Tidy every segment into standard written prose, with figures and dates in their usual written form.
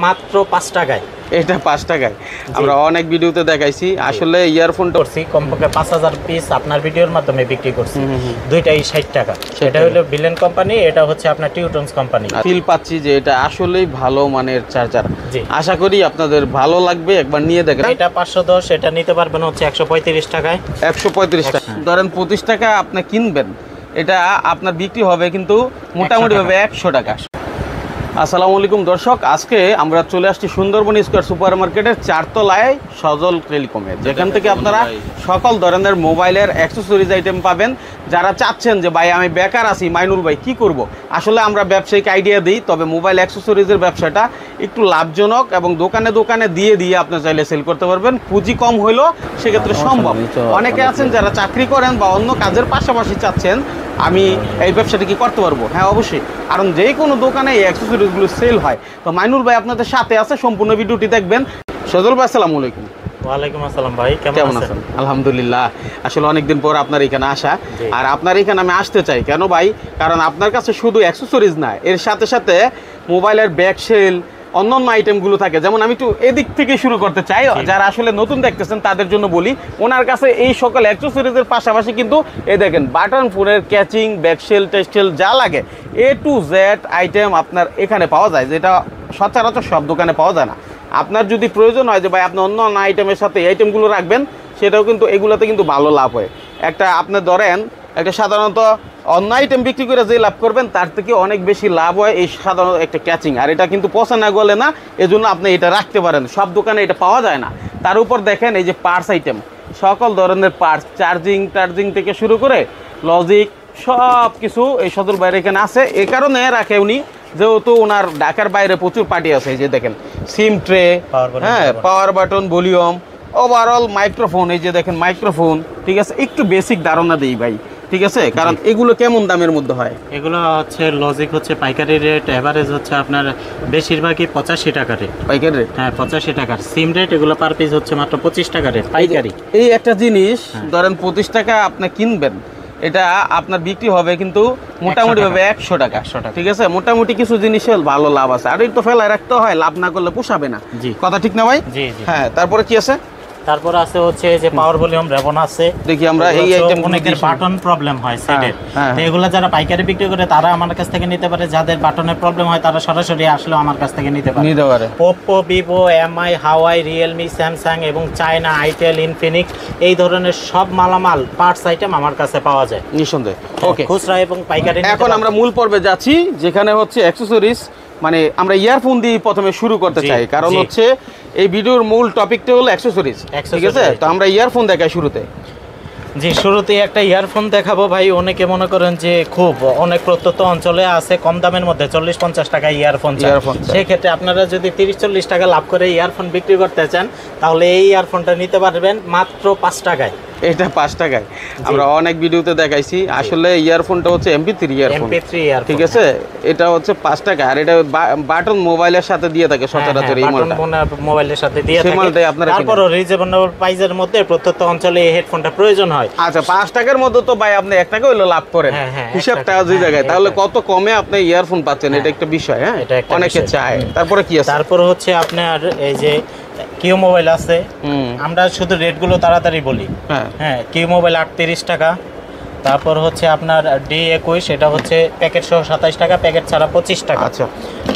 মাত্র 5 টাকায়। এটা 5 টাকায় আমরা অনেক ভিডিওতে দেখাইছি। আসলে ইয়ারফোনটা করছি কমপক্ষে 5000 পিস আপনার ভিডিওর মাধ্যমে বিক্রি করছি। দুইটাই 60 টাকা। এটা হলো বিলেন কোম্পানি, এটা হচ্ছে আপনার টিউটনস কোম্পানি। ফিল পাচ্ছি যে এটা আসলেই ভালো মানের চার্জার। আশা করি আপনাদের ভালো লাগবে, একবার নিয়ে দেখেন। এটা 510, এটা নিতে পারবেন হচ্ছে 135 টাকায়। 135 টাকা ধরেন 25 টাকা আপনি কিনবেন, এটা আপনার বিক্রি হবে কিন্তু মোটামুটি হবে 100 টাকা। আসসালামু আলাইকুম দর্শক, আজকে আমরা চলে আসছি সুন্দরবন স্কয়ার সুপার মার্কেটের 4 তলায় সজল টেলিকমে, যেখান থেকে আপনারা সকল ধরনের মোবাইলের অ্যাক্সেসরিজ আইটেম পাবেন। যারা চাচ্ছেন যে ভাই আমি বেকার আছি, মাইনুল ভাই কি করব, আসলে আমরা ব্যবসায়িক আইডিয়া দিই, তবে মোবাইল অ্যাক্সেসরিজের ব্যবসাটা একটু লাভজনক এবং দোকানে দোকানে দিয়ে আপনি চাইলে সেল করতে পারবেন। পুঁজি কম হইলেও সেক্ষেত্রে সম্ভব। অনেকে আছেন যারা চাকরি করেন বা অন্য কাজের পাশাপাশি চাচ্ছেন আমি এই ব্যবসাটা কি করতে পারবো। হ্যাঁ অবশ্যই, কারণ যে কোনো দোকানে এই অ্যাক্সেসরিজগুলো সেল হয়। তো মাইনুল ভাই আপনাদের সাথে আছে, সম্পূর্ণ ভিডিওটি দেখবেন। সজল ভাই আসসালামু আলাইকুম। ওয়ালাইকুম আসসালাম ভাই, কেমন আছেন? আলহামদুলিল্লাহ। আসলে অনেকদিন পর আপনার এখানে আসা, আর আপনার এখানে আমি আসতে চাই কেন ভাই, কারণ আপনার কাছে শুধু অ্যাক্সেসরিজ না, এর সাথে সাথে মোবাইলের ব্যাক সেল অন্যান্য আইটেমগুলো থাকে। যেমন আমি একটু এদিক থেকে শুরু করতে চাই, যারা আসলে নতুন দেখতেছেন তাদের জন্য বলি, ওনার কাছে এই সকল অ্যাক্সেসরিজের পাশাপাশি কিন্তু এই দেখেন বাটন ফোনের ক্যাচিং, ব্যাকসেল, টেক্সটেল যা লাগে A to Z আইটেম আপনার এখানে পাওয়া যায়, যেটা সচরাচর সব দোকানে পাওয়া যায় না। আপনার যদি প্রয়োজন হয় যে ভাই আপনি অন্য অন্য আইটেমের সাথে এই আইটেমগুলো রাখবেন, সেটাও কিন্তু এগুলোতে কিন্তু ভালো লাভ হয়। একটা আপনি ধরেন একটা সাধারণত অন্য আইটেম বিক্রি করে যে লাভ করবেন তার থেকে অনেক বেশি লাভ হয় এই সাধারণত একটা ক্যাচিং। আর এটা কিন্তু পচা না গলে না, এজন্য আপনি এটা রাখতে পারেন, সব দোকানে এটা পাওয়া যায় না। তার উপর দেখেন এই যে পার্টস আইটেম, সকল ধরনের পার্টস, চার্জিং থেকে শুরু করে লজিক সব কিছু এই সদর বাইরে এখানে আছে। এ কারণে রাখে উনি, যেহেতু ওনার ঢাকার বাইরে প্রচুর পার্টি আছে। এই যে দেখেন সিম ট্রে, হ্যাঁ power button, volume, overall microphone, এই যে দেখেন মাইক্রোফোন, ঠিক আছে। একটু বেসিক ধারণা দিই ভাই, ঠিক আছে, কারণ এগুলো কেমন দামের মধ্যে হয়? এগুলো হচ্ছে লজিক হচ্ছে পাইকারি রেট, এভারেজ হচ্ছে আপনার বেশিরভাগই 85 টাকা রেট পাইকারি রেট। হ্যাঁ 85 টাকার সিম রেট, এগুলো পার পিস হচ্ছে মাত্র 25 টাকা রেট পাইকারি। এই একটা জিনিস ধরেন 25 টাকা আপনি কিনবেন, এটা আপনার বিক্রি হবে কিন্তু মোটামুটি হবে 100 টাকা। ঠিক আছে, মোটামুটি কিছু জিনিসের ভালো লাভ আছে, আর একটু ফেলায় রাখতে হয়, লাভ না করলে পোষাবে না। কথা ঠিক না ভাই? জি। হ্যাঁ, তারপরে কি আছে? তারপর আছে হচ্ছে যে পাওয়ার ভলিউম রেবন আছে। দেখি আমরা এই আইটেম অনেকের বাটন প্রবলেম হয় সেটের, তো এগুলো যারা পাইকারি বিক্রি করে তারা আমার কাছ থেকে নিতে পারে। যাদের বাটনের প্রবলেম হয় তারা সরাসরি আসলে আমার কাছ থেকে নিতে পারে। Oppo, Vivo, MI, Huawei, Realme, Samsung এবং চায়না, আইটেল, ইনফিনিক্স এই ধরনের সব মালামাল পার্টস আইটেম আমার কাছে পাওয়া যায় নিঃসন্দেহে। ওকে, খুচরা এবং পাইকারি। এখন আমরা মূল পর্বে যাচ্ছি, যেখানে হচ্ছে অ্যাকসেসরিজ। মানে আমরা ইয়ারফোন দিয়ে প্রথমে শুরু করতে চাই, কারণ হচ্ছে এই ভিডিওর মূল টপিকটা হলো অ্যাকসেসরিজ, ঠিক আছে? তো আমরা ইয়ারফোন দেখাই শুরুতে। জি, শুরুতে একটা ইয়ারফোন দেখাবো ভাই। অনেকে মনে করেন যে খুব অনেক প্রত্যন্ত অঞ্চলে আছে কম দামের মধ্যে 40-50 টাকা ইয়ারফোন, সেক্ষেত্রে আপনারা যদি 30-40 টাকা লাভ করে ইয়ারফোন বিক্রি করতে চান, তাহলে এই ইয়ারফোনটা নিতে পারবেন মাত্র 5 টাকায়। এটা 5 টাকায় আমরা অনেক ভিডিওতে দেখাইছি। আসলে ইয়ারফোনটা হচ্ছে MP3 ইয়ারফোন, ঠিক আছে? এটা হচ্ছে 5 টাকা, আর এটা বাটন মোবাইলের সাথে দিয়ে থাকে সচরাচর। এই মালটা মোবাইলের সাথে দিয়ে থাকে, তারপরও রিজনেবল প্রাইসের মধ্যে প্রত্যন্ত অঞ্চলে এই হেডফোনটা প্রয়োজন হয়। আচ্ছা, 5 টাকার মধ্যে তো ভাই আপনি 1 টাকা হইলো লাভ করেন, হিসাবটা যে জায়গায়, তাহলে কত কমে আপনি ইয়ারফোন পাচ্ছেন, এটা একটা বিষয়। হ্যাঁ, অনেকে চায়। তারপরে কি আছে? তারপর হচ্ছে আপনার এই যে কিউ মোবাইল আছে। আমরা শুধু রেটগুলো তাড়াতাড়ি বলি। হ্যাঁ, কিউ মোবাইল 38 টাকা। তারপর হচ্ছে আপনার D21, এটা হচ্ছে প্যাকেট সহ 27 টাকা, প্যাকেট ছাড়া 25 টাকা। আচ্ছা,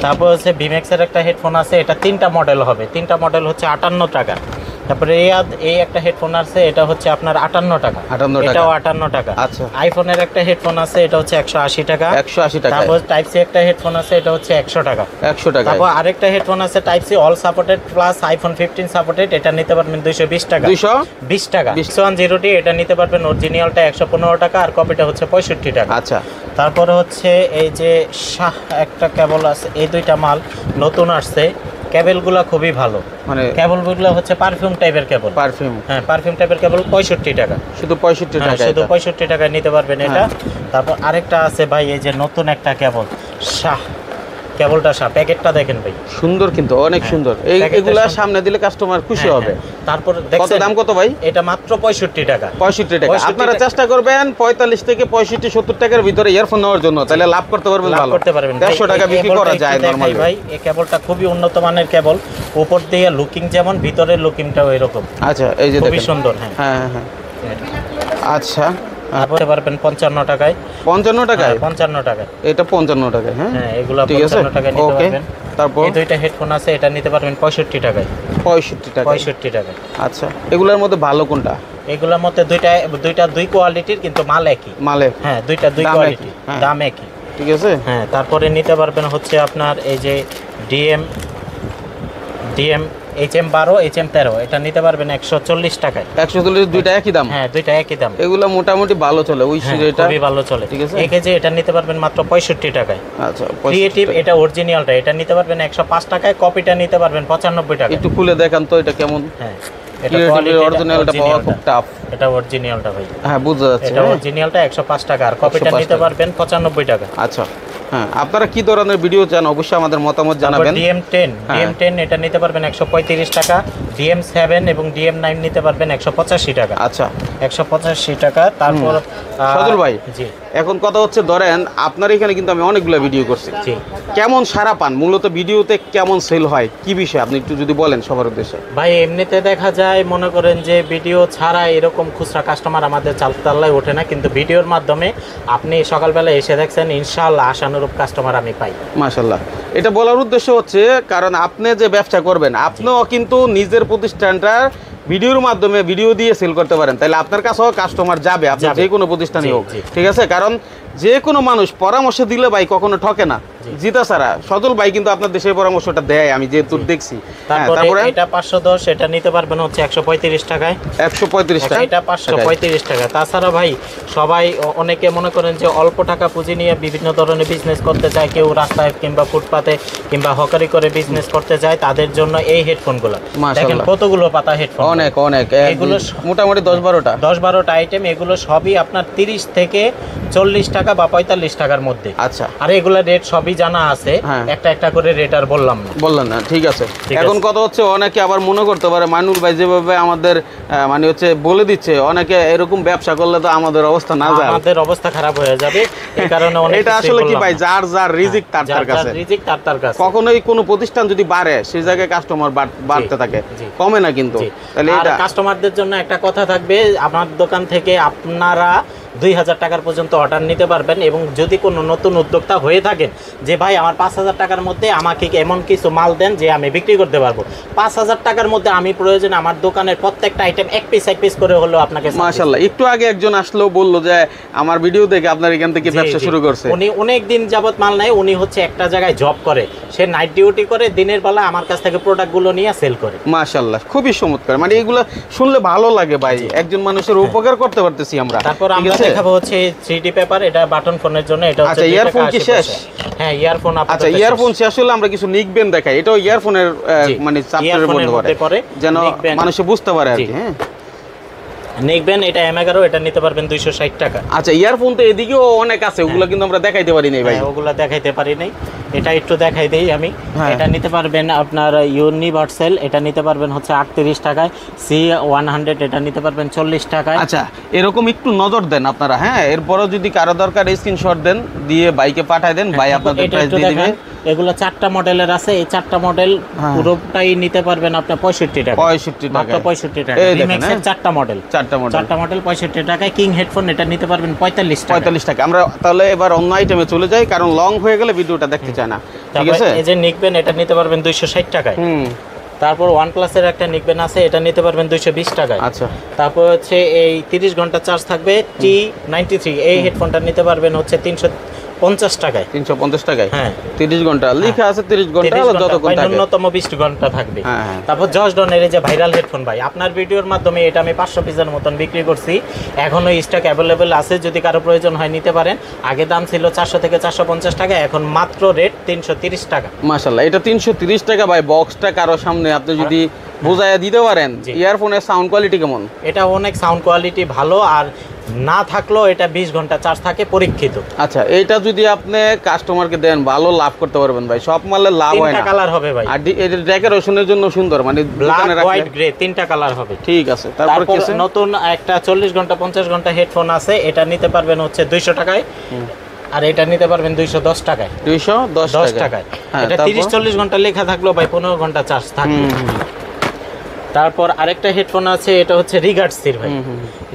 তারপর হচ্ছে ভিমেক্সের একটা হেডফোন আছে, এটা 3টা মডেল হবে, 3টা মডেল হচ্ছে 58 টাকা। তারপরে এই একটা হেডফোন আছে, এটা হচ্ছে আপনার 58 টাকা, এটাও 58 টাকা। আচ্ছা, আইফোনের একটা হেডফোন আছে, এটা হচ্ছে 180 টাকা। 180 টাকা। তারপর টাইপ সি একটা হেডফোন আছে, এটা হচ্ছে 100 টাকা। 100 টাকা। তারপর আরেকটা হেডফোন আছে type C all supported plus iPhone 15 supported, এটা নিতে পারবেন 220 টাকা। 220 টাকা। 610T এটা নিতে পারবেন, অরিজিনালটা 115 টাকা, আর কপিটা হচ্ছে 65 টাকা। আচ্ছা, তারপরে হচ্ছে এই যে একটা কেবল আছে, এই দুইটা মাল নতুন আসছে। কেবলগুলো খুবই ভালো, মানে কেবলগুলো হচ্ছে পারফিউম টাইপের কেবল। হ্যাঁ, পারফিউম টাইপের কেবল 65 টাকা। শুধু 65 টাকা, শুধু 65 টাকায় নিতে পারবেন এটা। তারপর আরেকটা আছে ভাই, এই যে নতুন একটা কেবল কেবলটা প্যাকেটটা দেখেন ভাই, সুন্দর কিন্তু অনেক সুন্দর। এইগুলা সামনে দিলে কাস্টমার খুশি হবে। তারপর কত দাম কত ভাই? এটা মাত্র 65 টাকা। 65 টাকা। আপনারা চেষ্টা করবেন 45 থেকে 65 70 টাকার ভিতরে ইয়ারফোন নেওয়ার জন্য, তাহলে লাভ করতে পারবেন ভালো। 150 টাকা বিক্রি করা যায় নরমালি ভাই। এই কেবলটা খুবই উন্নত মানের কেবল, উপর দিয়ে লুকিং যেমন ভিতরের লুকিংটাও এরকম। আচ্ছা, এই যে খুবই সুন্দর। হ্যাঁ হ্যাঁ। আচ্ছা, আপনি পারবেন 55 টাকায়। 55 টাকায়? 55 টাকায়। এটা 55 টাকায়। হ্যাঁ এগুলো 55 টাকায় নিতে পারবেন। তারপর এই দুইটা হেডফোন আছে, এটা নিতে পারবেন 65 টাকায়। 65 টাকা? 65 টাকায়। আচ্ছা, এগুলোর মধ্যে ভালো কোনটা? এগুলোর মধ্যে দুইটা দুই কোয়ালিটির, কিন্তু মাল একই। মালে? হ্যাঁ, দুইটা দুই কোয়ালিটি, দাম একই। ঠিক আছে। হ্যাঁ, তারপরে নিতে পারবেন হচ্ছে আপনার এই যে ডিএম HM12 HM13, এটা নিতে পারবেন 140 টাকায়। 140? দুইটা একই দাম? হ্যাঁ, দুইটা একই দাম। এগুলো মোটামুটি ভালো চলে, ওই এটা খুবই ভালো চলে। ঠিক আছে। এই যে এটা নিতে পারবেন মাত্র 65 টাকায়। আচ্ছা, ক্রিয়েটিভ এটা অরিজিনালটা, এটা নিতে পারবেন 105 টাকায়, কপিটা নিতে পারবেন 95 টাকা। একটু খুলে দেখান তো এটা কেমন। হ্যাঁ, এটা অরিজিনালটা পাওয়া খুব টাফ। এটা অরিজিনালটা ভাই। হ্যাঁ, বুঝা যাচ্ছে। এটা অরিজিনালটা 105 টাকা, আর কপিটা নিতে পারবেন 95 টাকা। আচ্ছা, হ্যাঁ, আপনারা কি ধরনের ভিডিও চান অবশ্যই আমাদের মতামত জানাবেন। DM10 এটা নিতে পারবেন 135 টাকা, DM7 এবং DM9 নিতে পারবেন 185 টাকা। আচ্ছা, 185 টাকা। তারপর সজল ভাই, জি, এখন কথা হচ্ছে ধরেন আপনার এখানে কিন্তু আমি অনেকগুলো ভিডিও করছি, কেমন সারা পান? মূলত ভিডিওতে কেমন সেল হয়, কি বিষয় আপনি একটু যদি বলেন সবার উদ্দেশ্যে। ভাই, এমনিতে দেখা যায় মনে করেন যে ভিডিও ছাড়া এরকম খুচরা কাস্টমার আমাদের চালতাল্লায় ওঠে না, কিন্তু ভিডিওর মাধ্যমে আপনি সকালবেলা এসে দেখছেন ইনশাআল্লাহ আশানুরূপ কাস্টমার আমি পাই। মাশাআল্লাহ। এটা বলার উদ্দেশ্য হচ্ছে কারণ আপনি যে ব্যবসা করবেন, আপনিও কিন্তু নিজের প্রতিষ্ঠানটা ভিডিওর মাধ্যমে ভিডিও দিয়ে সেল করতে পারেন, তাহলে আপনার কাছেও কাস্টমার যাবে, আপনি যে কোনো প্রতিষ্ঠানই হোক। ঠিক আছে, কারণ যে কোনো মানুষ পরামর্শ দিলে ভাই কখনো ঠকে না, জিতা ছাড়া। সজল ভাই কিন্তু আপনার দেশের পরামর্শটা দেয়, আমি যেহেতু দেখছি। তারপরে এটা 510, এটা নিতে পারবেন হচ্ছে 135 টাকায়। 135 টাকা? এটা 535 টাকা। তাছাড়া ভাই সবাই অনেকে মনে করেন যে অল্প টাকা পুঁজি নিয়ে বিভিন্ন ধরনের বিজনেস করতে চায়, কেউ রাস্তায় কিংবা ফুটপাতে কিংবা হকারি করে বিজনেস করতে চায়, তাদের জন্য এই হেডফোনগুলো দেখেন কতগুলো পাতা হেডফোন, অনেক অনেক, এগুলো মোটামুটি 10-12টা আইটেম। এগুলো সবই আপনার 30 থেকে 40 টাকা বা 45 টাকার মধ্যে। আচ্ছা, আর এগুলা রেট সবই জানা আছে, একটা একটা করে রেট আর বললাম না। ঠিক আছে। এখন কথা হচ্ছে অনেকে আবার মনে করতে পারে মাইনুল ভাই যেভাবে আমাদের মানে হচ্ছে বলে দিচ্ছে, অনেকে এরকম ব্যবসা করলে তো আমাদের অবস্থা না যায়, আমাদের অবস্থা খারাপ হয়ে যাবে। এই কারণে এটা আসলে কি ভাই, যার যার রিজিক তার কাছে, কখনোই কোনো প্রতিষ্ঠান যদি বাড়ে সেই জায়গায় কাস্টমার বাড়তে থাকে, কমে না কিন্তু। তাহলে এটা কাস্টমারদের জন্য একটা কথা থাকবে, আমার দোকান থেকে আপনারা 2000 টাকার পর্যন্ত অর্ডার নিতে পারবেন, এবং যদি কোনো নতুন উদ্যোক্তা হয়ে থাকেন যে ভাই আমার 5000 টাকার মধ্যে আমাকে এমন কিছু মাল দেন যে আমি বিক্রি করতে পারবো, 5000 টাকার মধ্যে আমি প্রয়োজন আমার দোকানের প্রত্যেকটা আইটেম এক পিস করে হলেও আপনাকে। মাশাআল্লাহ, একটু আগে একজন আসলো বললো যে আমার ভিডিও দেখে আপনার এখান থেকে ব্যবসা শুরু করছে। উনি অনেক দিন যাবত মাল নাই, উনি হচ্ছে একটা জায়গায় জব করে, সে নাইট ডিউটি করে, দিনের বেলা আমার কাছ থেকে প্রোডাক্টগুলো নিয়ে সেল করে। মাশাআল্লাহ, খুবই চমৎকার। মানে এগুলো শুনলে ভালো লাগে ভাই, একজন মানুষের উপকার করতে পারতেছি আমরা। তারপর আমরা দেখাবো হচ্ছে 3D পেপার, এটা বাটন ফোনের জন্য। এটা হচ্ছে ইয়ারফোন কি শেষ? হ্যাঁ, ইয়ারফোন। আচ্ছা, ইয়ারফোন শেষ হলে আমরা কিছু নিকবেন দেখাই, এটাও ইয়ারফোনের মানে চ্যাপ্টারের মধ্যে পড়ে, যেন মানুষ বুঝতে পারে আর কি। হ্যাঁ, নিকবেন এটা M11, এটা নিতে পারবেন 260 টাকা। আচ্ছা, ইয়ারফোন তো এদিকেও অনেক আছে, ওগুলো কিন্তু আমরা দেখাইতে পারি নাই ভাই। ওগুলো দেখাইতে পারি নাই, এটা একটু দেখাই দেই আমি। এটা নিতে পারবেন আপনার ইউনিভার্সাল, এটা নিতে পারবেন হচ্ছে 38 টাকায়। C100 এটা নিতে পারবেন 40 টাকায়। আচ্ছা, এরকম একটু নজর দেন আপনারা। হ্যাঁ, এরপরও যদি কারো দরকার স্ক্রিনশট দেন, দিয়ে বাইকে পাঠায় দেন, ভাই আপনাদের প্রাইস দিয়ে দিবেন। এগুলো 4টা মডেলের আছে, এই 4টা মডেল পুরোটাই নিতে পারবেন আপনার 65 টাকা। 65 টাকা, মাত্র 65 টাকা। রিম্যাক্সের 4টা মডেল, 4টা মডেল 65 টাকায়। কিং হেডফোন এটা নিতে পারবেন 45 টাকা। আমরা তাহলে এবার অন্য আইটেমে চলে যাই, কারণ লং হয়ে গেলে ভিডিওটা দেখতে চায় না। ঠিক আছে, এই যে নিকবেন এটা নিতে পারবেন 260 টাকায়। তারপর OnePlus এর একটা নিকবেন আছে, এটা নিতে পারবেন 220 টাকায়। আচ্ছা, তারপর হচ্ছে এই 30 ঘন্টা চার্জ থাকবে T93, এই হেডফোনটা নিতে পারবেন হচ্ছে 350 টাকায়। 350 টাকায়? হ্যাঁ, 30 ঘন্টা লেখা আছে, 30 ঘন্টা যতক্ষণ থাকে, ন্যূনতম 20 ঘন্টা থাকবে। তারপর জর্জডনের এই যে ভাইরাল হেডফোন ভাই, আপনার ভিডিওর মাধ্যমে এটা আমি 500 পিসের মতন বিক্রি করছি, এখনো স্টক অ্যাভেলেবেল আছে, যদি কারো প্রয়োজন হয় নিতে পারেন। আগে দাম ছিল 400 থেকে 450 টাকা, এখন মাত্র রেট 330 টাকা। মাশাআল্লাহ, এটা 330 টাকা ভাই। বক্সটা কারো সামনে আপনি যদি বুঝাইয়া দিতে পারেন। ইয়ারফোনের সাউন্ড কোয়ালিটি কেমন? এটা অনেক সাউন্ড কোয়ালিটি ভালো, আর না থাকলেও এটা 20 ঘন্টা চার্জ থাকে, পরীক্ষিত। আচ্ছা, এটা যদি আপনি কাস্টমারকে দেন ভালো লাভ করতে পারবেন ভাই, সব মালের লাভ হয় না। তিনটা কালার হবে ভাই, আর এটা ডেকোরেশনের জন্য সুন্দর, মানে ব্ল্যাক, হোয়াইট, গ্রে, তিনটা কালার হবে। ঠিক আছে। তারপর কি আছে? নতুন একটা 40 ঘন্টা 50 ঘন্টা হেডফোন আছে, এটা নিতে পারবেন হচ্ছে 200 টাকায়, আর এটা নিতে পারবেন 210 টাকায়। 210 টাকায়। এটা 30-40 ঘন্টা লেখা থাকলো ভাই, 15 ঘন্টা চার্জ থাকবে। তারপর আরেকটা হেডফোন আছে, এটা হচ্ছে রিগার্ডসির ভাই।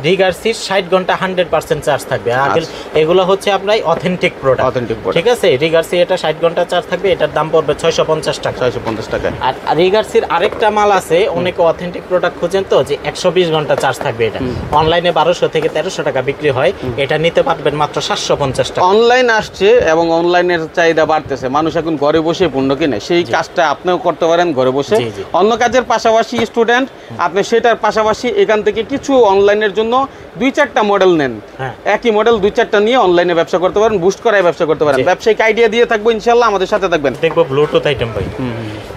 রিগার্ডসির 60 ঘন্টা 100% চার্জ থাকবে। আগে এগুলো হচ্ছে আপনার অথেন্টিক প্রোডাক্ট, ঠিক আছে। রিগার্ডসি এটা 60 ঘন্টা চার্জ থাকবে, এটার দাম পড়বে 650 টাকা। 650 টাকা। আর রিগার্ডসির আরেকটা মাল আছে, অনেকে অথেন্টিক প্রোডাক্ট খুঁজেন তো, যে 120 ঘন্টা চার্জ থাকবে। এটা অনলাইনে 1200 থেকে 1300 টাকা বিক্রি হয়, এটা নিতে পারবেন মাত্র 750 টাকা। অনলাইন আসছে এবং অনলাইনের চাহিদা বাড়তেছে, মানুষ এখন ঘরে বসে পণ্য কিনে, সেই কাজটা আপনিও করতে পারেন ঘরে বসে। অন্য কাজের পাশাপাশি স্টুডেন্ট আপনি সেটার পাশাপাশি এখান থেকে কিছু অনলাইনের জন্য 2-4টা মডেল নেন, একই মডেল 2-4টা নিয়ে অনলাইনে ব্যবসা করতে পারেন, বুস্ট করায় ব্যবসা করতে পারেন। ব্যবসায়িক আইডিয়া দিয়ে থাকবো ইনশাআল্লাহ, আমাদের সাথে থাকবেন। দেখবো ব্লুটুথ আইটেম ভাই,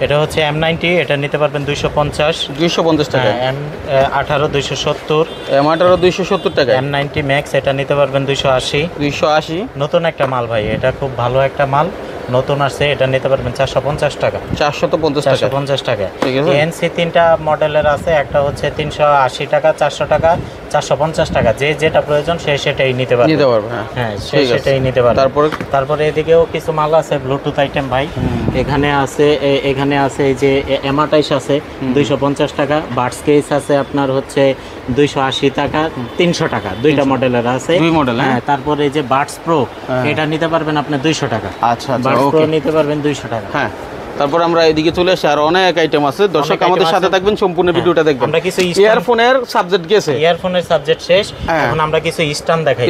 এটা হচ্ছে M90, এটা নিতে পারবেন 250 টাকা। M18 270, M18 270 টাকা। M90 ম্যাক্স এটা নিতে পারবেন 280। নতুন একটা মাল ভাই, এটা খুব ভালো একটা মাল, নতুন আসছে, এটা নিতে পারবেন 450 টাকা। 450 টাকা। ANC 3টা মডেলের আছে, একটা হচ্ছে 380 টাকা, 400 টাকা, 450 টাকা। যে যেটা প্রয়োজন সে সেটাই নিতে পারবে। হ্যাঁ, সে সেটাই নিতে পারবে। তারপরে এদিকেও কিছু মাল আছে ব্লুটুথ আইটেম ভাই, এখানে আছে এই যে M28 আছে 250 টাকা, বাডস কেস আছে আপনার হচ্ছে 280 টাকা, 300 টাকা। দুইটা মডেলের আছে, দুই মডেল। হ্যাঁ, তারপরে এই যে বাডস প্রো, এটা নিতে পারবেন আপনি 200 টাকা। আচ্ছা, বাডস প্রো নিতে পারবেন 200 টাকা। হ্যাঁ, তারপর আমরা এদিকে চলে আসি, আর অনেক আইটেম আছে। দর্শক আমাদের সাথে থাকবেন, সম্পূর্ণ ভিডিওটা দেখবেন। আমরা কিছু ইয়ারফোনের সাবজেক্ট গেছে, ইয়ারফোনের সাবজেক্ট শেষ, এখন আমরা কিছু স্ট্যান্ড দেখাই।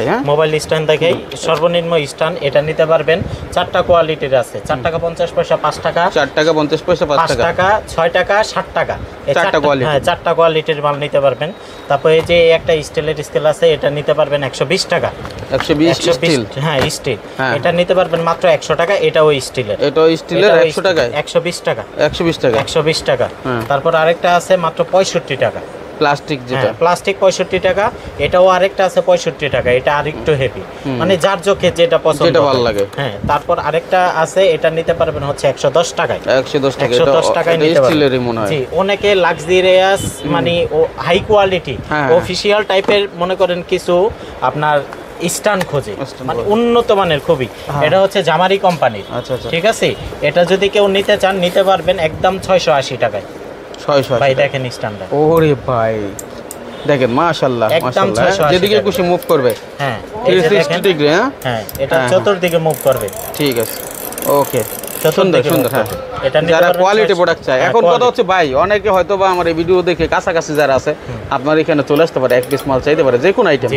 হ্যাঁ, মোবাইল স্ট্যান্ড দেখাই। সর্বনিম্ন স্ট্যান্ড এটা নিতে পারবেন 4টা কোয়ালিটির আছে, 4 টাকা 50 পয়সা, 5 টাকা, 4 টাকা 50 পয়সা, 5 টাকা, 6 টাকা, 60 টাকা। 4টা কোয়ালিটি। হ্যাঁ, 4টা কোয়ালিটির মাল নিতে পারবেন। তারপর এই যে একটা স্টিলের স্কেল আছে, এটা নিতে পারবেন 120 টাকা। 120 স্টিল। হ্যাঁ, স্টিল। এটা নিতে পারবেন মাত্র 100 টাকা। এটাও স্টিলের। এটাও স্টিলের 100 টাকা। 120 টাকা। 120 টাকা। তারপর আরেকটা আছে মাত্র 65 টাকা। প্লাস্টিক, যেটা প্লাস্টিক 65 টাকা। এটাও আরেকটা আছে 65 টাকা, এটা আরেকটু হেভি, মানে যার চোখে যেটা পছন্দ, যেটা ভালো লাগে। হ্যাঁ, তারপর আরেকটা আছে, এটা নিতে পারবেন হচ্ছে 110 টাকায়। 110 টাকায় নিতে পারবেন। জি, অনেকে লাক্সারিয়াস মানে হাই কোয়ালিটি অফিশিয়াল টাইপের মনে করেন কিছু আপনার স্ট্যান্ড খোঁজে, মানে উন্নত মানের খুবই। এটা হচ্ছে জামারি কোম্পানির, ঠিক আছে। এটা যদি কেউ নিতে চান নিতে পারবেন একদম 680 টাকায়। 680 ভাই, দেখেন স্ট্যান্ডটা। ওরে ভাই, দেখেন মাশাআল্লাহ, মাশাআল্লাহ, যেদিকে খুশি মুভ করবে। হ্যাঁ, 360 ডিগ্রি। হ্যাঁ, এটা চতুর্দিকে মুভ করবে। ঠিক আছে, ওকে, সুন্দর সুন্দর। হ্যাঁ, এটা যারা কোয়ালিটি প্রোডাক্ট চায়। এখন কথা হচ্ছে ভাই, অনেকে হয়তো বা আমার এই ভিডিও দেখে কাছাকাছি যারা আছে, আপনার এখানে চলে আসতে পারে, এক পিস মাল চাইতে পারে, যে কোনো আইটেম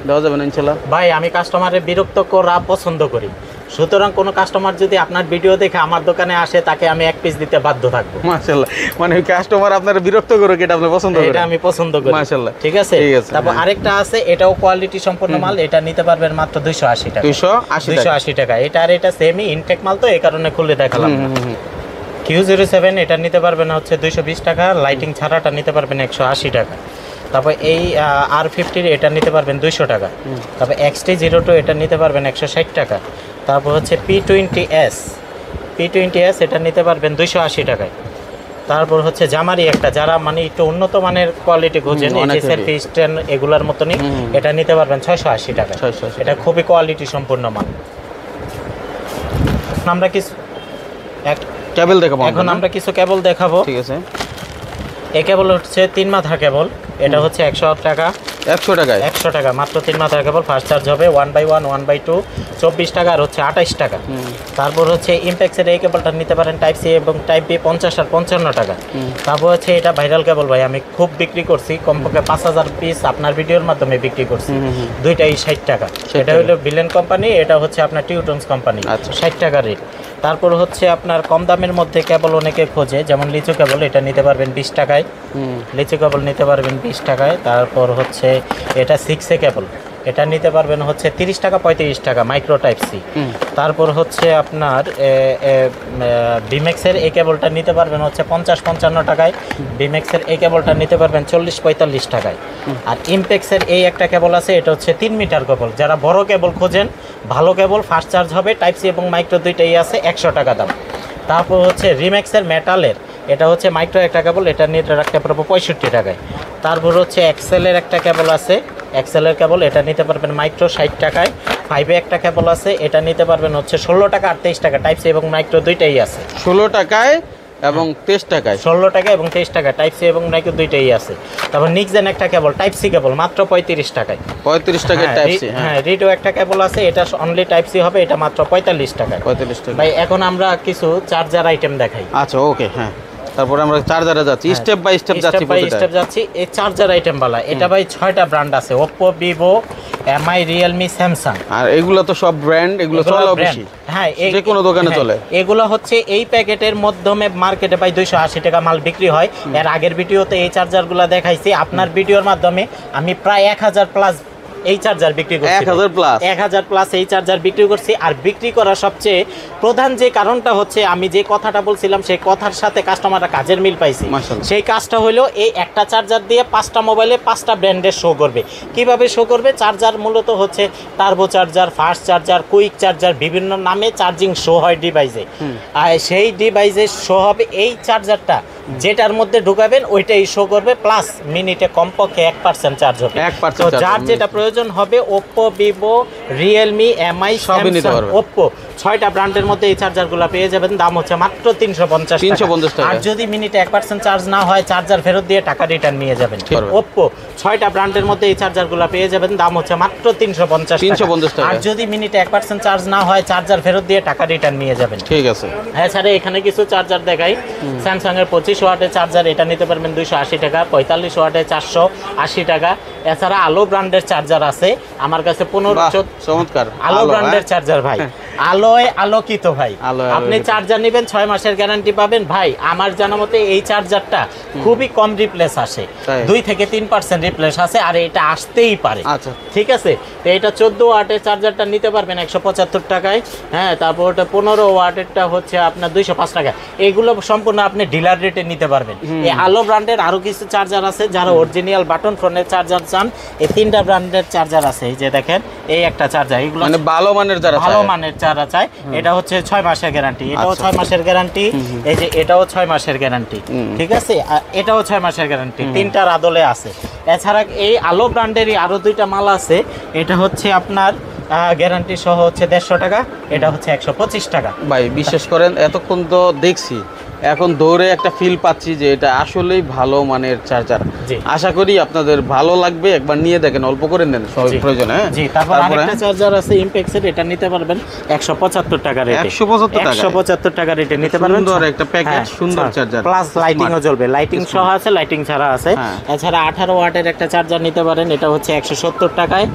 দেওয়া যাবে না ইনশাআল্লাহ? ভাই, আমি কাস্টমারের বিরক্ত করা পছন্দ করি, সুতরাং কোনো কাস্টমার যদি আপনার ভিডিও দেখে আমার দোকানে আসে, তাকে আমি এক পিস দিতে বাধ্য থাকবো। মাশাআল্লাহ, মানে কাস্টমার আপনার বিরক্ত করে, এটা আপনি পছন্দ করেন? এটা আমি পছন্দ করি। মাশাআল্লাহ, ঠিক আছে। তারপর আরেকটা আছে, এটাও কোয়ালিটি সম্পন্ন মাল, এটা নিতে পারবেন মাত্র 280 টাকা। 280 টাকা। এটা আর এটা সেমি ইনটেক মাল, তো এই কারণে খুলে দেখালাম। Q07 এটা নিতে পারবেন হচ্ছে 220 টাকা, লাইটিং ছাড়াটা নিতে পারবেন 180 টাকা। তারপর এই R50 এটা নিতে পারবেন 200 টাকা। তারপর XT02 এটা নিতে পারবেন 160 টাকা। তারপর হচ্ছে P20S এটা নিতে পারবেন 280 টাকায়। তারপর হচ্ছে জামারি একটা, যারা মানে একটু উন্নত মানের কোয়ালিটি খোঁজেন, সেলফি স্ট্যান্ড এগুলার মতনই, এটা নিতে পারবেন 680 টাকা। এটা খুবই কোয়ালিটি সম্পূর্ণ মাল। আমরা কিছু কেবল দেখাবো, এখন আমরা কিছু কেবল দেখাবো, ঠিক আছে। এই কেবল হচ্ছে 3 মাথার কেবল, এটা হচ্ছে 100 টাকা। 100 টাকায়? 100 টাকা মাত্র 3 মাথার কেবল। ফার্স্ট চার্জ হবে 1/1 1/2 24 টাকা, আর হচ্ছে 28 টাকা। তারপর হচ্ছে ইমপ্যাক্সের এই কেবলটা নিতে পারেন টাইপ সি এবং টাইপ বি 50 আর 55 টাকা। তারপর হচ্ছে এটা ভাইরাল কেবল ভাই, আমি খুব বিক্রি করছি, কমপক্ষে 5000 পিস আপনার ভিডিওর মাধ্যমে বিক্রি করছি। দুইটাই 60 টাকা। এটা হলো ভিলেন কোম্পানি, এটা হচ্ছে আপনার টিউটনস কোম্পানি, 60 টাকা রেট। তারপর হচ্ছে আপনার কম দামের মধ্যে কেবল অনেকে খোঁজে, যেমন লিচু কেবল, এটা নিতে পারবেন 20 টাকায়। লিচু কেবল নিতে পারবেন 20 টাকায়। তারপর হচ্ছে এটা 6A কেবল, এটা নিতে পারবেন হচ্ছে 30 টাকা 35 টাকা মাইক্রো টাইপ সি। তারপর হচ্ছে আপনার বিমেক্সের এই কেবলটা নিতে পারবেন হচ্ছে 50-55 টাকায়। বিমেক্সের এই কেবলটা নিতে পারবেন 40-45 টাকায়। আর ইমপেক্সের এই একটা কেবল আছে, এটা হচ্ছে 3 মিটার কেবল। যারা বড় কেবল খোঁজেন, ভালো কেবল, ফাস্ট চার্জ হবে, টাইপ সি এবং মাইক্রো দুইটাই আছে, 100 টাকা দাম। তারপর হচ্ছে রিমেক্সের মেটালের, এটা হচ্ছে মাইক্রো একটা কেবল, এটা নিয়ে রাখতে পারবো 65 টাকায়। তারপর হচ্ছে এক্সেলের একটা কেবল আছে, এক্সেলের কেবল, এটা নিতে পারবেন মাইক্রো 60 টাকায়। 5 একটা কেবল আছে, এটা নিতে পারবেন হচ্ছে 16 টাকা আর 23 টাকা, টাইপ সি এবং মাইক্রো দুইটাই আছে। 16 টাকায় এবং 23 টাকায়, 16 টাকা এবং 23 টাকা, টাইপ সি এবং মাইক্রো দুইটাই আছে। তারপর নিক্সেন একটা কেবল, টাইপ সি কেবল, মাত্র 35 টাকায়। 35 টাকায় টাইপ সি। হ্যাঁ, রিডো একটা কেবল আছে, এটা অনলি টাইপ সি হবে, এটা মাত্র 45 টাকায়। 45 টাকা। ভাই এখন আমরা কিছু চার্জার আইটেম দেখাই। আচ্ছা, ওকে, হ্যাঁ। তারপরে আমরা চার্জারে যাচ্ছি, স্টেপ বাই স্টেপ যাচ্ছি, স্টেপ যাচ্ছি। এই চার্জার আইটেম বালা, এটা ভাই 6টা ব্র্যান্ড আছে, Oppo, Vivo, MI, Realme, Samsung। আর এগুলো তো সব ব্র্যান্ড, এগুলো চলে বেশি। হ্যাঁ, যে কোনো দোকানে চলে। এগুলো হচ্ছে এই প্যাকেটের মাধ্যমে মার্কেটে ভাই 280 টাকা মাল বিক্রি হয়। এর আগের ভিডিওতে এই চার্জারগুলো দেখাইছি। আপনার ভিডিওর মাধ্যমে আমি প্রায় 1000 প্লাস এই চার্জার বিক্রি করছি। 1000 প্লাস এই চার্জার বিক্রি করছি। আর বিক্রি করার সবচেয়ে প্রধান যে কারণটা হচ্ছে, আমি যে কথাটা বলছিলাম সেই কথার সাথে কাস্টমাররা কাজের মিল পাইছে। সেই কাজটা হলো, এই একটা চার্জার দিয়ে 5টা মোবাইলে 5টা ব্র্যান্ডের শো করবে। কিভাবে শো করবে? চার্জার মূলত হচ্ছে turbo charger, fast charger, quick charger, বিভিন্ন নামে চার্জিং শো হয় ডিভাইসে। আর সেই ডিভাইসে শো হবে এই চার্জারটা, যেটার মধ্যে ঢুকাবেন ওইটাই শো করবে, প্লাস মিনিটে কমপক্ষে 1% চার্জ হবে। তো যার যেটা প্রয়োজন হবে, Oppo, Vivo, Realme, MI, Samsung, Oppo, 6টা ব্র্যান্ডের মধ্যে এই চার্জারগুলো পেয়ে যাবেন। দাম হচ্ছে মাত্র 350 টাকা। আর যদি মিনিটে 1% চার্জ না হয়, চার্জার ফেরত দিয়ে টাকা রিটার্ন নিয়ে যাবেন। Oppo 6টা ব্র্যান্ডের মধ্যে এই চার্জারগুলো পেয়ে যাবেন, দাম হচ্ছে মাত্র 350 টাকা। আর যদি মিনিটে 1% চার্জ না হয়, চার্জার ফেরত দিয়ে টাকা রিটার্ন নিয়ে যাবেন। ঠিক আছে। এছাড়া এখানে কিছু চার্জার দেখাই। স্যামসাং এর 25 ওয়াটের চার্জার, এটা নিতে পারবেন 280 টাকা। 45 ওয়াটের 480 টাকা। এছাড়া আলো ব্র্যান্ডের চার্জার আছে আমার কাছে, 15 চমৎকার আলো ব্র্যান্ডের চার্জার ভাই, আলোয় আলোকিত ভাই। আপনি চার্জার নেবেন 6 মাসের গ্যারান্টি পাবেন। ভাই আমার জানা মতে এই চার্জারটা খুবই কম রিপ্লেস আসে, 2 থেকে 3% রিপ্লেস আসে, আর এটা আসতেই পারে। আচ্ছা, ঠিক আছে। তো এটা 14 ওয়াটের চার্জারটা নিতে পারবেন 175 টাকায়। হ্যাঁ, তারপর ওটা 15 ওয়াটেরটা হচ্ছে আপনার 205 টাকা। এগুলো সম্পূর্ণ আপনি ডিলার রেটে নিতে পারবেন। এই আলো ব্র্যান্ডের আরো কিছু চার্জার আছে, যারা অরিজিনাল বাটন ফোনের চার্জার চান, এই 3টা ব্র্যান্ডের চার্জার আছে। এই যে দেখেন, এই একটা চার্জার, এগুলো মানে ভালো মানের, যারা ভালো মানের চার্জার চায়, এটা হচ্ছে 6 মাসের গ্যারান্টি, এটাও 6 মাসের গ্যারান্টি, এই যে এটাও 6 মাসের গ্যারান্টি। ঠিক আছে, এটাও 6 মাসের গ্যারান্টি, 3টার আদলে আছে। এছাড়া এই আলো ব্র্যান্ডেরই আরো 2টা মাল আছে, এটা হচ্ছে আপনার গ্যারান্টি সহ হচ্ছে 150 টাকা, এটা হচ্ছে 125 টাকা। ভাই বিশেষ করেন, এতক্ষণ তো দেখছি, এখন দৌড়ে একটা ফিল পাচ্ছি যে এটা আসলেই ভালো মানের চার্জার। আশা করি আপনাদের ভালো লাগবে, একবার নিয়ে দেখেন, অল্প করে নেন প্রয়োজন। হ্যাঁ, জি। তারপর আরেকটা চার্জার আছে ইমপেক্সের, এটা নিতে পারবেন 175 টাকা রেটে। 175 টাকা রেটে নিতে পারবেন। সুন্দর একটা প্যাকেজ, সুন্দর চার্জার, প্লাস লাইটিংও জ্বলবে, লাইটিং সহ আছে, লাইটিং ছাড়া আছে। এছাড়া 18 ওয়াটের একটা চার্জার নিতে পারেন, এটা হচ্ছে 170 টাকায়।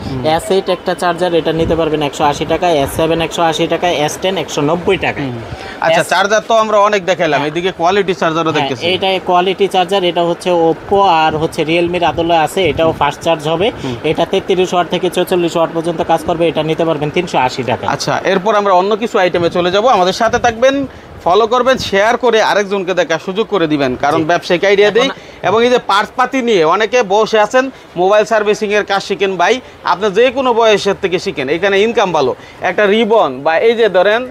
S8 একটা চার্জার, এটা নিতে পারবেন 180 টাকায়। S7 180 টাকায়। S10 190 টাকায়। আচ্ছা, চার্জার তো আমরা অনেক দেখাইলাম, এদিকে কোয়ালিটি চার্জারও দেখতেছি। এটা কোয়ালিটি চার্জার, এটা হচ্ছে Oppo আর হচ্ছে Realme-র আদলে আছে, এটাও ফাস্ট চার্জ হবে। এটা 33 ওয়াট থেকে 44 ওয়াট পর্যন্ত কাজ করবে, এটা নিতে পারবেন 380 টাকা। আচ্ছা, এরপর আমরা অন্য কিছু আইটেমে চলে যাব। আমাদের সাথে থাকবেন, ফলো করবেন, শেয়ার করে আরেকজনকে দেখার সুযোগ করে দিবেন, কারণ ব্যবসায়িক আইডিয়া দেই। এবং এই যে পার্টস পাতি নিয়ে অনেকে বসে আছেন, মোবাইল সার্ভিসিং এর কাজ শিখেন ভাই, আপনি যে কোনো বয়সের থেকে শিখেন, এখানে ইনকাম ভালো। একটা রিবন বা এই যে ধরেন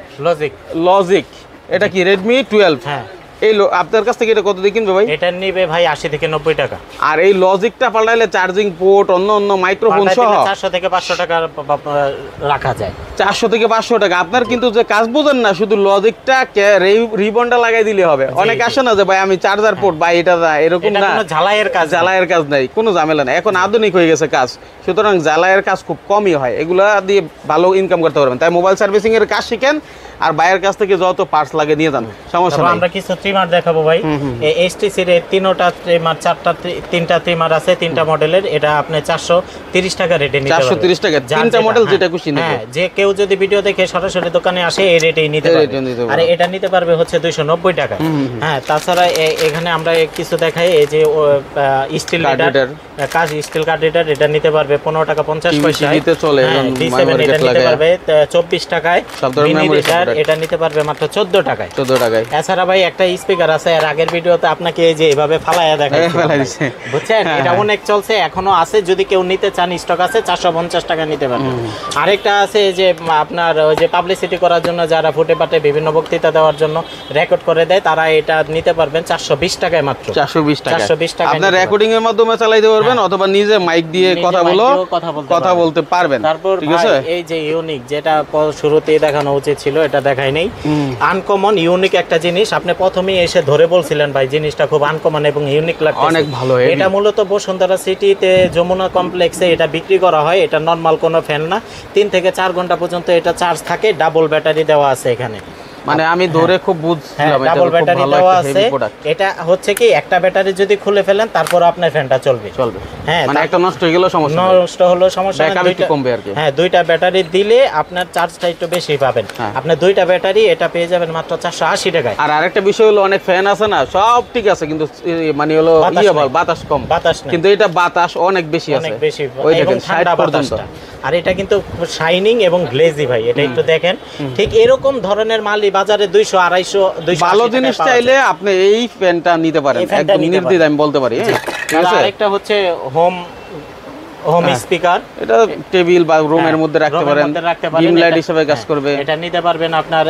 লজিক, এটা কি Redmi 12? হ্যাঁ, এই আপনার কাছ থেকে এটা কত দিয়ে কিনবে ভাই? এটা নিবে ভাই 80 থেকে 90 টাকা। আর এই লজিকটা পাল্টাইলে চার্জিং পোর্ট, অন্য মাইক্রোফোন সহ 400 থেকে 500 টাকা রাখা যায়। 400 থেকে 500 টাকা। আপনার কিন্তু যে কাজ বোঝেন না, শুধু লজিকটা রিবনটা লাগাই দিলে হবে। অনেক আসে না যে ভাই আমি চার্জার পোর্ট বা এটা এরকম না, জ্বালাইয়ের কাজ নাই, কোনো ঝামেলা নাই। এখন আধুনিক হয়ে গেছে কাজ, সুতরাং জ্বালাইয়ের কাজ খুব কমই হয়, এগুলা দিয়ে ভালো ইনকাম করতে পারবেন। তাই মোবাইল সার্ভিসিং এর কাজ শিখেন, আর বাইরের কাছ থেকে যত পার্টস লাগে নিয়ে যান, সমস্যা নেই। আমরা কিছু 3 ট্রিমার দেখাবো ভাই। এইচটিসির তিনটা ট্রিমার, তিনটা ট্রিমার আছে, তিনটা মডেলের। এটা আপনি 430 টাকা রেটে নিতে পারবেন। 430 টাকা তিনটা মডেল, যেটা খুশি নেবে। হ্যাঁ, যে কেউ যদি ভিডিও দেখে সরাসরি দোকানে আসে এই রেটেই নিতে পারবে। আর এটা নিতে পারবে হচ্ছে 290 টাকা। হ্যাঁ, তাছাড়া এখানে আমরা কিছু দেখাই, এই যে স্টিল রিডার, কাজ স্টিল কার্ড রিডার, এটা নিতে পারবে 15 টাকা 50 পয়সা নিতে চলে। D7 এটা নিতে পারবে 24 টাকায়। মিনি রিডার এটা নিতে পারবে মাত্র 14 টাকায়। এছাড়া ভাই একটা স্পিকার আছে, আর আগের ভিডিওতে আপনাকে এই যে এভাবে ফালায়া দেখাইছি, বুঝছেন? এটা অনেক চলছে, এখনো আছে, যদি কেউ নিতে চান স্টক আছে, 450 টাকা নিতে পারবেন। আরেকটা আছে যে আপনার ওই যে পাবলিসিটি করার জন্য, যারা ফুটে পাটে বিভিন্ন বক্তৃতা দেওয়ার জন্য রেকর্ড করে দেয়, তারা এটা নিতে পারবেন 420 টাকায় মাত্র। 420 টাকা আপনার রেকর্ডিং এর মাধ্যমে চালাইতে পারবেন, অথবা নিজে মাইক দিয়ে কথা বলতে পারবেন। তারপর এই যে ইউনিক, যেটা শুরুতেই দেখানো উচিত ছিল, এটা দেখাই নেই। আনকমন ইউনিক একটা জিনিস, আপনি প্রথমেই এসে ধরে বলছিলেন ভাই জিনিসটা খুব আনকমন এবং ইউনিক লাগছে, অনেক ভালো। এটা মূলত বসুন্ধরা সিটিতে যমুনা কমপ্লেক্সে এটা বিক্রি করা হয়। এটা নরমাল কোনো ফ্যান না, 3 থেকে 4 ঘন্টা পর্যন্ত এটা চার্জ থাকে। ডাবল ব্যাটারি দেওয়া আছে এখানে, মানে আমি ধরে খুব বুঝলাম, এটা ডাবল ব্যাটারি দেওয়া আছে। এটা হচ্ছে কি, একটা ব্যাটারি যদি খুলে ফেলেন তারপর আপনার ফ্যানটা চলবে। হ্যাঁ, মানে একটা নষ্ট হয়ে গেল সমস্যা, নষ্ট হলো সমস্যা না, একটু কমবে আর কি। হ্যাঁ, 2টা ব্যাটারি দিলে আপনার চার্জটা একটু বেশি পাবেন। আপনি 2টা ব্যাটারি এটা পেয়ে যাবেন মাত্র 480 টাকায়। আর আরেকটা বিষয় হলো, অনেক ফ্যান আছে না, সব ঠিক আছে, কিন্তু মানে হলো বাতাস কম, কিন্তু এটা বাতাস অনেক বেশি আছে, অনেক বেশি, এবং ঠান্ডা বাতাসটা। আর এটা কিন্তু শাইনিং এবং গ্লেজি ভাই, এটা একটু দেখেন। ঠিক এরকম ধরনের মালই বাজারে 200 250 ভালো জিনিস চাইলে আপনি এই ফ্যানটা নিতে পারেন, একদম নির্দ্বিধায় আমি বলতে পারি। আরেকটা হচ্ছে হোম স্পিকার, এটা টেবিল বা রুমের মধ্যে রাখতে পারেন, ডিম লাইট হিসেবে কাজ করবে। এটা নিতে পারবেন আপনার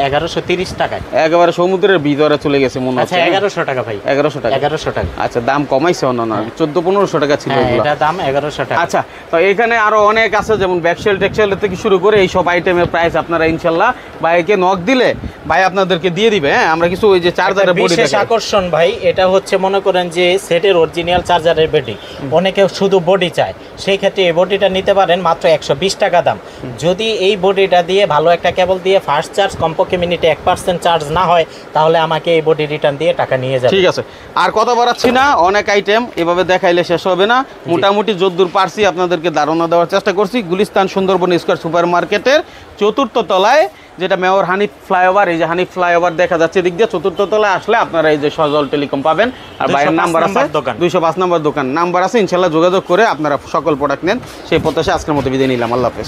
1130 টাকায়। একেবারে সমুদ্রের ভিতরে চলে গেছে মনে হচ্ছে। 1100 টাকা ভাই, 1100 টাকা। আচ্ছা, দাম কমাইছে অন্যান্য, 1400-1500 টাকা ছিল এগুলো, এটা দাম 1100 টাকা। আচ্ছা, তো এখানে আরো অনেক আছে, যেমন ব্যাকশেল টেক্সটাইল থেকে শুরু করে এই সব আইটেমের প্রাইস আপনারা ইনশাআল্লাহ ভাইকে নক দিলে ভাই আপনাদেরকে দিয়ে দিবে। হ্যাঁ, আমরা কিছু ওই যে চার্জারের বডি বিশেষ আকর্ষণ ভাই, এটা হচ্ছে মনে করেন যে সেটের অরিজিনাল চার্জারের ব্যাটারি, অনেকে শুধু বডি চায়, সেই ক্ষেত্রে এই বডিটা নিতে পারেন মাত্র 120 টাকা দাম। যদি এই বডিটা দিয়ে ভালো একটা কেবল দিয়ে ফাস্ট চার্জ, কমপক্ষে মিনিটে 1% চার্জ না হয়, তাহলে আমাকে এই বডি রিটার্ন দিয়ে টাকা নিয়ে যাবে। ঠিক আছে, আর কথা বাড়াচ্ছি না, অনেক আইটেম এভাবে দেখাইলে শেষ হবে না। মোটামুটি যদ্দূর পারছি আপনাদেরকে ধারণা দেওয়ার চেষ্টা করছি। গুলিস্তান সুন্দরবন স্কয়ার সুপার মার্কেটের 4র্থ তলায়, যেটা মেয়র হানিফ ফ্লাইওভার, এই যে হানিফ ফ্লাইওভার দেখা যাচ্ছে দিক দিয়ে, 4র্থ তলায় আসলে আপনারা এই যে সজল টেলিকম পাবেন। আর বাইরের নাম্বার আছে, 205 নম্বর দোকান নাম্বার আছে, ইনশাল্লাহ যোগাযোগ করে আপনারা সকল প্রোডাক্ট নেন। সেই প্রত্যাশা আজকের মতো বিদায় নিলাম, আল্লাহ হাফেজ।